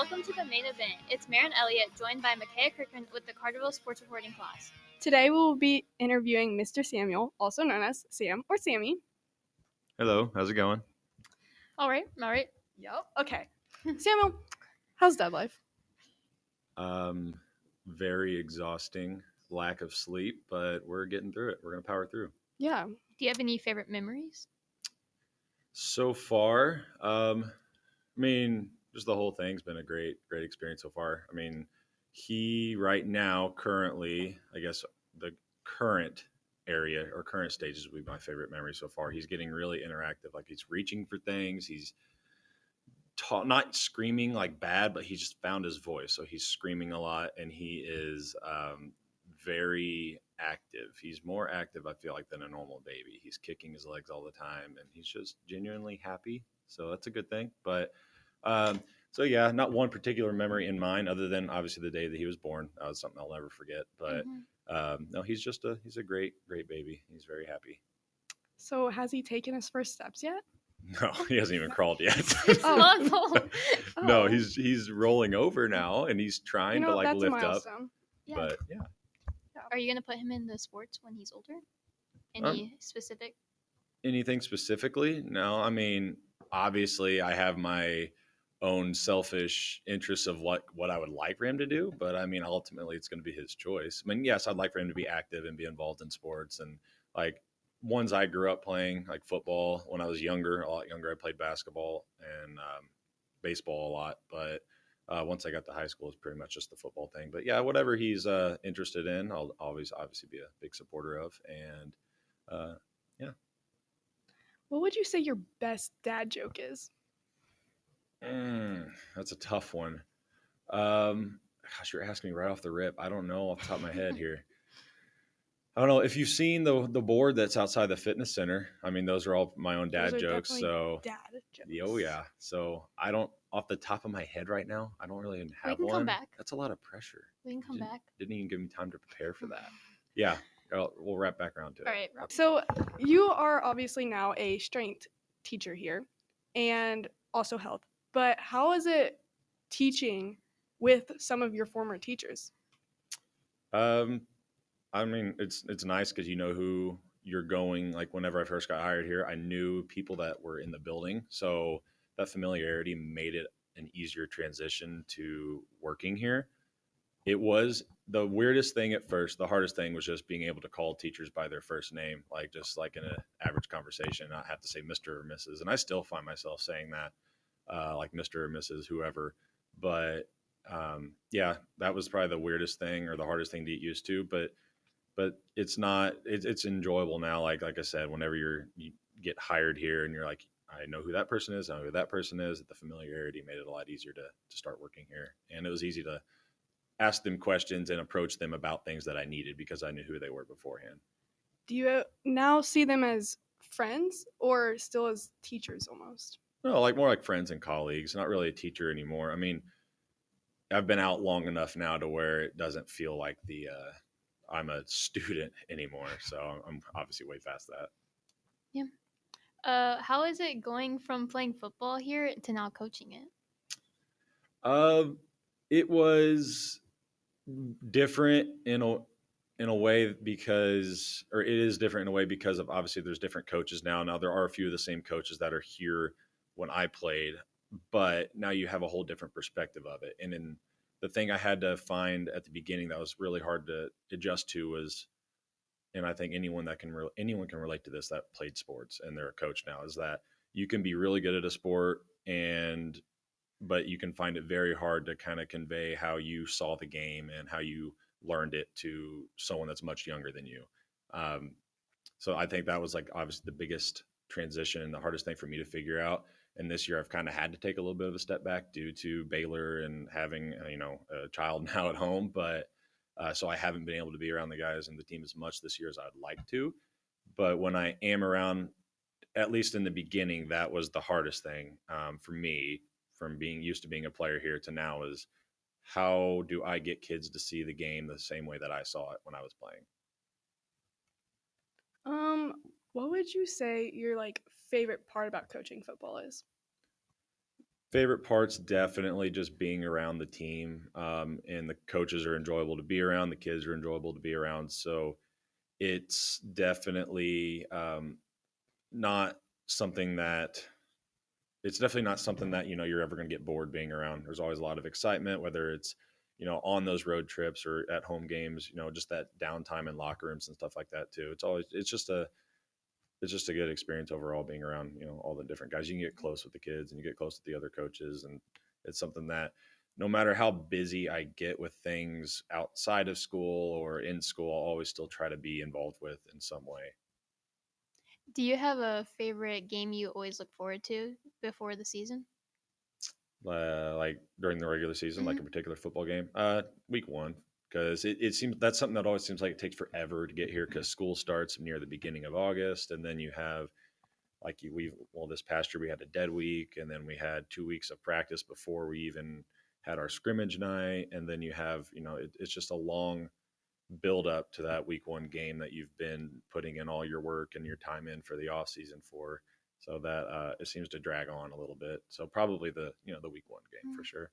welcome to the main event. It's Merryn and Elliott, joined by Makaya Crickman with the Carterville Sports Reporting class. Today we will be interviewing Mr. Samuel, also known as Sam or Sammy. Hello, how's it going? All right. Yep. Okay. Samuel, how's dad life? Very exhausting, lack of sleep, but we're getting through it. We're gonna power through. Yeah. Do you have any favorite memories? So far, just the whole thing's been a great experience so far. I mean, he right now, currently, I guess the current area or current stages would be my favorite memory so far. He's getting really interactive, like he's reaching for things. He's not screaming like bad, but he just found his voice. So he's screaming a lot, and he is very active. He's more active, I feel like, than a normal baby. He's kicking his legs all the time, and he's just genuinely happy. So that's a good thing. But so yeah, not one particular memory in mind, other than obviously the day that he was born. That was something I'll never forget. But no, he's a great baby. He's very happy. So has he taken his first steps yet? No, he hasn't even crawled yet. No, he's rolling over now, and he's trying to like that's lift a up. milestone. Yeah. But yeah. Are you going to put him in the sports when he's older? Any specific? Anything specifically? No, I mean, obviously I have my own selfish interests of what I would like for him to do, but I mean, ultimately it's going to be his choice. I mean, yes, I'd like for him to be active and be involved in sports, and like ones I grew up playing, like football when I was younger, a lot younger. I played basketball and baseball a lot, but once I got to high school, it's pretty much just the football thing. But yeah, whatever he's interested in, I'll always obviously be a big supporter of. And yeah. What would you say your best dad joke is? That's a tough one. Gosh, you're asking me right off the rip. I don't know off the top of my head here. I don't know if you've seen the board that's outside the fitness center. I mean, those are all my own dad jokes. So dad jokes. Oh yeah. So I don't, off the top of my head right now, I don't really have can one. come back. That's a lot of pressure. We can come back. Didn't even give me time to prepare for that. Yeah, we'll wrap back around to it. All right. So you are obviously now a strength teacher here, and also health. But how is it teaching with some of your former teachers? I mean, it's nice because you know who you're going. Like whenever I first got hired here, I knew people that were in the building, so that familiarity made it an easier transition to working here. It was the weirdest thing at first. The hardest thing was just being able to call teachers by their first name, like just like in an average conversation, not have to say Mr. or Mrs. And I still find myself saying that, like Mr. or Mrs. whoever. But yeah, that was probably the weirdest thing or the hardest thing to get used to. But it's not. It's enjoyable now. Like I said, whenever you get hired here and you're like, I know who that person is. I know who that person is. The familiarity made it a lot easier to start working here, and it was easy to ask them questions and approach them about things that I needed because I knew who they were beforehand. Do you now see them as friends or still as teachers almost? No, like more like friends and colleagues, not really a teacher anymore. I mean, I've been out long enough now to where it doesn't feel like I'm a student anymore. So I'm obviously way past that. Yeah. How is it going from playing football here to now coaching it? It was different in a way because, or it is different in a way because of obviously there's different coaches now. Now there are a few of the same coaches that are here when I played, but now you have a whole different perspective of it. And then the thing I had to find at the beginning that was really hard to adjust to was, and I think anyone can relate to this that played sports and they're a coach now, is that you can be really good at a sport but you can find it very hard to kind of convey how you saw the game and how you learned it to someone that's much younger than you. So I think that was like obviously the biggest transition and the hardest thing for me to figure out. And this year I've kind of had to take a little bit of a step back due to Baylor and having, a child now at home. But so I haven't been able to be around the guys and the team as much this year as I'd like to. But when I am around, at least in the beginning, that was the hardest thing for me, from being used to being a player here to now, is how do I get kids to see the game the same way that I saw it when I was playing? What would you say your favorite part about coaching football is? Favorite parts definitely just being around the team, and the coaches are enjoyable to be around. The kids are enjoyable to be around. So it's definitely not something that it's definitely not something that you're ever going to get bored being around. There's always a lot of excitement, whether it's on those road trips or at home games. Just that downtime in locker rooms and stuff like that too. It's just a good experience overall being around all the different guys. You can get close with the kids and you get close with the other coaches, and it's something that no matter how busy I get with things outside of school or in school, I'll always still try to be involved with in some way. Do you have a favorite game you always look forward to before the season? Like during the regular season, like a Mhm. particular football game, week one, because it seems that's something that always seems like it takes forever to get here because school starts near the beginning of August, and then you have this past year we had a dead week, and then we had 2 weeks of practice before we even had our scrimmage night, and then you have it's just a long build up to that week one game that you've been putting in all your work and your time in for the off season for. So that it seems to drag on a little bit. So probably the week one game for sure.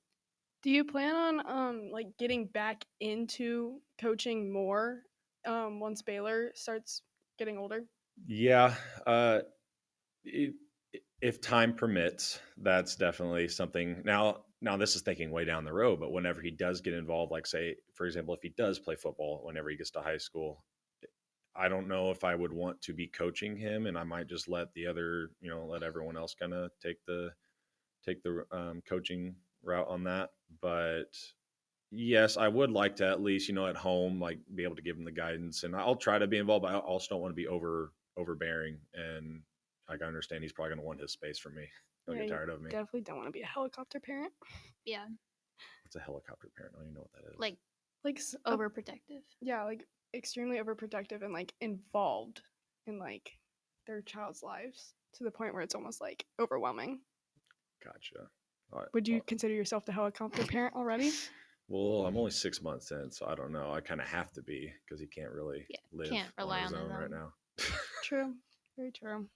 Do you plan on like getting back into coaching more once Baylor starts getting older? Yeah, it, if time permits, that's definitely something. Now this is thinking way down the road, but whenever he does get involved, like say for example, if he does play football whenever he gets to high school, I don't know if I would want to be coaching him, and I might just let let everyone else kind of take the coaching route on that. But yes, I would like to at least at home like be able to give him the guidance, and I'll try to be involved. But I also don't want to be overbearing, and like I understand he's probably going to want his space from me. He'll Yeah, get you tired of me. definitely don't want to be a helicopter parent. Yeah, What's a helicopter parent? I don't even know what that is. like Like overprotective. yeah, like extremely overprotective and like involved in like their child's lives to the point where it's almost like overwhelming. Gotcha. All right. Would you consider yourself the helicopter parent already? Well, I'm only 6 months in, so I don't know. I kind of have to be because he can't really Yeah, live can't on rely his on own right them. now. True, very true.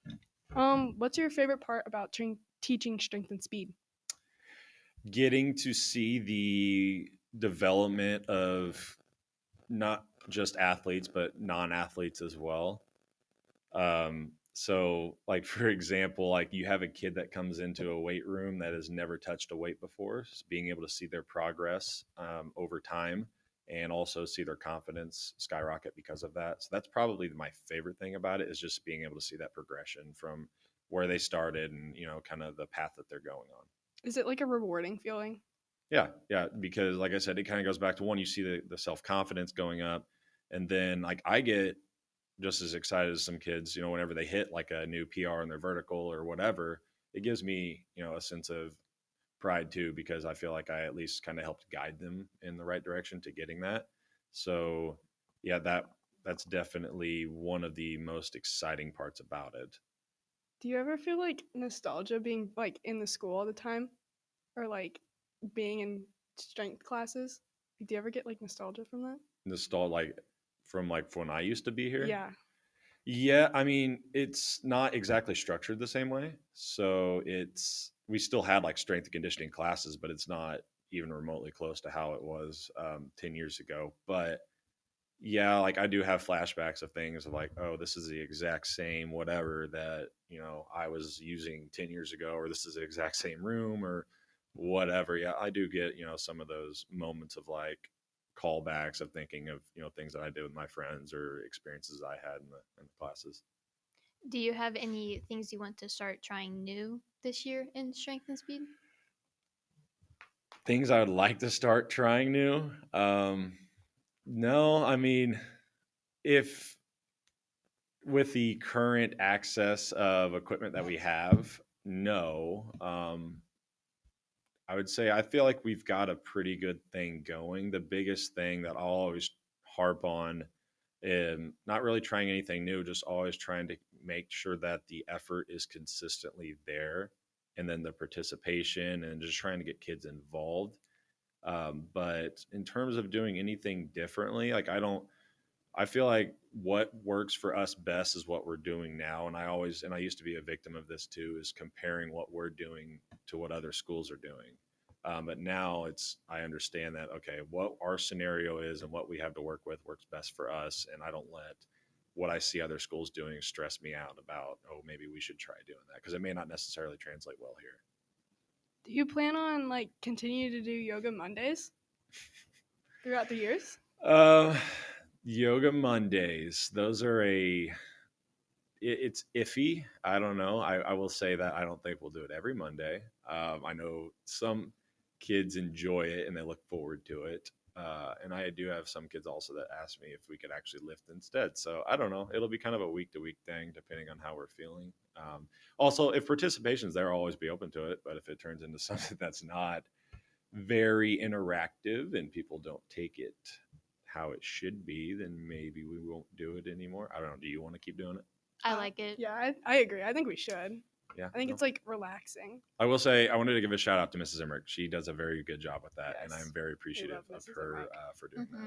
What's your favorite part about teaching strength and speed? Getting to see the development of not just athletes, but non-athletes as well. So like for example, like you have a kid that comes into a weight room that has never touched a weight before, so being able to see their progress over time and also see their confidence skyrocket because of that. So that's probably my favorite thing about it is just being able to see that progression from where they started and kind of the path that they're going on. Is it like a rewarding feeling? Yeah, because like I said, it kind of goes back to one, you see the self confidence going up, and then like I get just as excited as some kids, whenever they hit like a new PR in their vertical or whatever. It gives me, a sense of pride too, because I feel like I at least kind of helped guide them in the right direction to getting that. So yeah, that's definitely one of the most exciting parts about it. Do you ever feel like nostalgia being like in the school all the time, or like being in strength classes? Do you ever get like nostalgia from that? Nostalgia, like from when I used to be here. Yeah. Yeah, I mean, it's not exactly structured the same way. So we still had like strength and conditioning classes, but it's not even remotely close to how it was 10 years ago. But yeah, like I do have flashbacks of things of like, oh, this is the exact same whatever that, I was using 10 years ago, or this is the exact same room or whatever. Yeah, I do get, some of those moments of like callbacks of thinking of, things that I did with my friends or experiences I had in the classes. Do you have any things you want to start trying new this year in strength and speed? Things I would like to start trying new. No, I mean, if with the current access of equipment that we have, no. I would say I feel like we've got a pretty good thing going. The biggest thing that I'll always harp on, not really trying anything new, just always trying to make sure that the effort is consistently there, and then the participation and just trying to get kids involved. But in terms of doing anything differently, like I feel like what works for us best is what we're doing now. And I used to be a victim of this too, is comparing what we're doing to what other schools are doing. But now I understand that, okay, what our scenario is and what we have to work with works best for us. And I don't let what I see other schools doing stress me out about, oh, maybe we should try doing that, because it may not necessarily translate well here. Do you plan on like continue to do yoga Mondays throughout the years? Uh, Yoga Mondays, those are it's iffy. I don't know. I will say that I don't think we'll do it every Monday. I know some kids enjoy it and they look forward to it. And I do have some kids also that ask me if we could actually lift instead. So I don't know. It'll be kind of a week to week thing depending on how we're feeling. Also, if participation's there, I'll always be open to it. But if it turns into something that's not very interactive and people don't take it how it should be, then maybe we won't do it anymore. I don't know. Do you want to keep doing it? I like it. Yeah, I agree. I think we should. Yeah. I think no. it's like relaxing. I will say I wanted to give a shout out to Mrs. Emmerich. She does a very good job with that, and Yes. I'm very appreciative love of Mrs. her Emmerich. for doing that.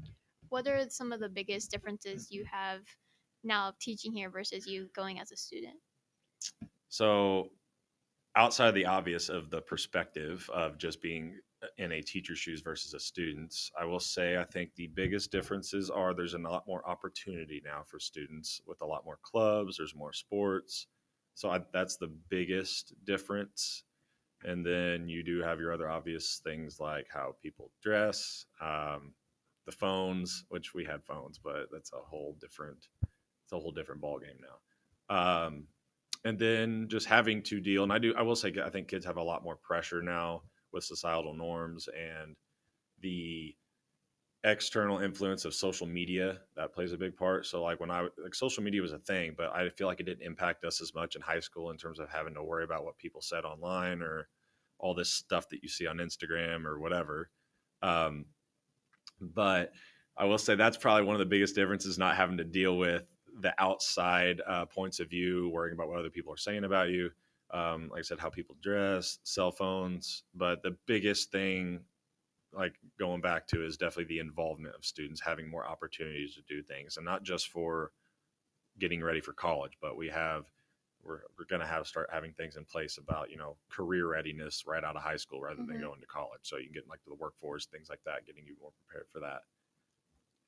Mhm. What are some of the biggest differences you have now of teaching here versus you going as a student? So, outside of the obvious of the perspective of just being in a teacher's shoes versus a student's, I will say I think the biggest differences are there's a lot more opportunity now for students with a lot more clubs, there's more sports. So, that's the biggest difference. And then you do have your other obvious things like how people dress, the phones, which we had phones, but that's a whole different ball game now. And then just having to deal, and I will say, I think kids have a lot more pressure now with societal norms and the external influence of social media that plays a big part. So like social media was a thing, but I feel like it didn't impact us as much in high school in terms of having to worry about what people said online or all this stuff that you see on Instagram or whatever. Um, but I will say that's probably one of the biggest differences, not having to deal with the outside points of view, worrying about what other people are saying about you. Like I said, how people dress, cell phones. But the biggest thing, like going back to, is definitely the involvement of students having more opportunities to do things, and not just for getting ready for college, but we're going to start having things in place about, career readiness right out of high school rather than going to college. So you can get like to the workforce, things like that, getting you more prepared for that.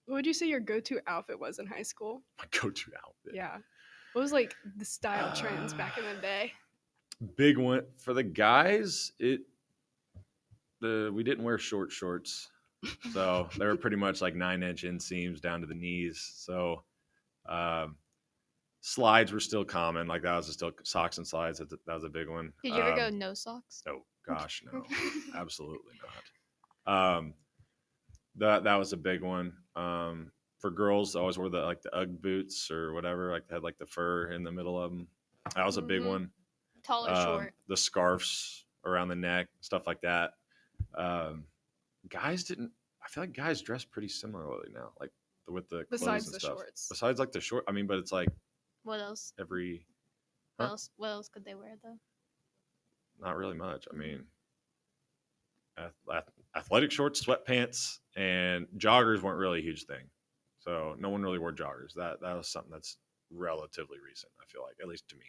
What would you say your go-to outfit was in high school? My go-to outfit. Yeah. What was like the style trends back in the day? Big one for the guys. We didn't wear short shorts, so they were pretty much like 9-inch inseams down to the knees. So slides were still common. Like that was still socks and slides. That was a big one. Did you ever go no socks? Oh gosh, no, absolutely not. That was a big one. For girls, I always wore the UGG boots or whatever. Like they had like the fur in the middle of them. That was a big one. Tall or short? The scarves around the neck, stuff like that. Guys didn't. I feel like guys dress pretty similarly now, like with the clothes Besides and the stuff. shorts. Besides like the short. I mean, but it's like What else? every. What Huh? else? What else could they wear though? Not really much. I mean, athletic shorts, sweatpants, and joggers weren't really a huge thing. So no one really wore joggers. That was something that's relatively recent. I feel like, at least to me.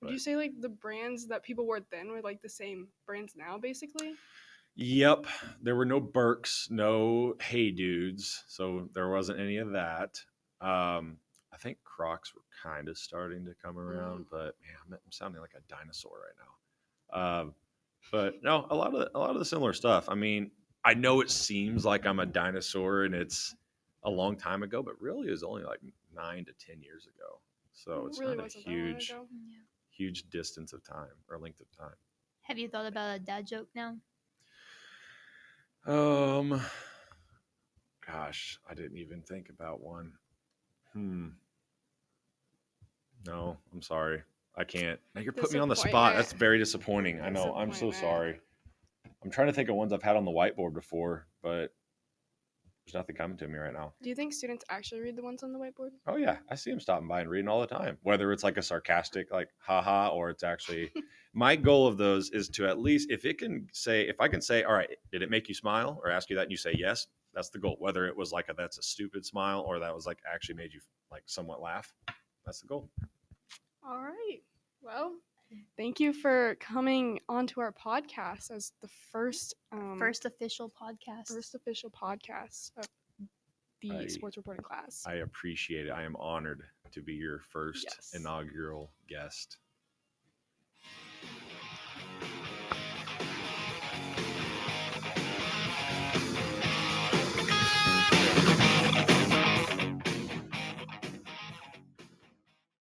Would you say like the brands that people wore then were like the same brands now, basically? Yep, there were no Birks, no Hey Dudes, so there wasn't any of that. I think Crocs were kind of starting to come around, but man, I'm sounding like a dinosaur right now. But no, a lot of the similar stuff. I mean, I know it seems like I'm a dinosaur and it's a long time ago, but really it was only like 9 to 10 years ago. So it's really not a wasn't that long huge, ago. Yeah. huge distance of time or length of time. Have you thought about a dad joke now? Gosh, I didn't even think about one. No, I'm sorry. I can't. Now you're putting me on the spot. That's very disappointing. I know. I'm so sorry. I'm trying to think of ones I've had on the whiteboard before, but there's nothing coming to me right now. Do you think students actually read the ones on the whiteboard? Oh yeah, I see them stopping by and reading all the time. Whether it's like a sarcastic, like haha, or it's actually. My goal of those is to at least, if I can say, all right, did it make you smile, or ask you that, and you say yes, That's the goal. Whether it was like that's a stupid smile or that was like actually made you like somewhat laugh, that's the goal. All right. Well, thank you for coming onto our podcast as the first Official podcast. official podcast of the I- sports reporting class. I appreciate it. I am honored to be your first Yes. inaugural guest.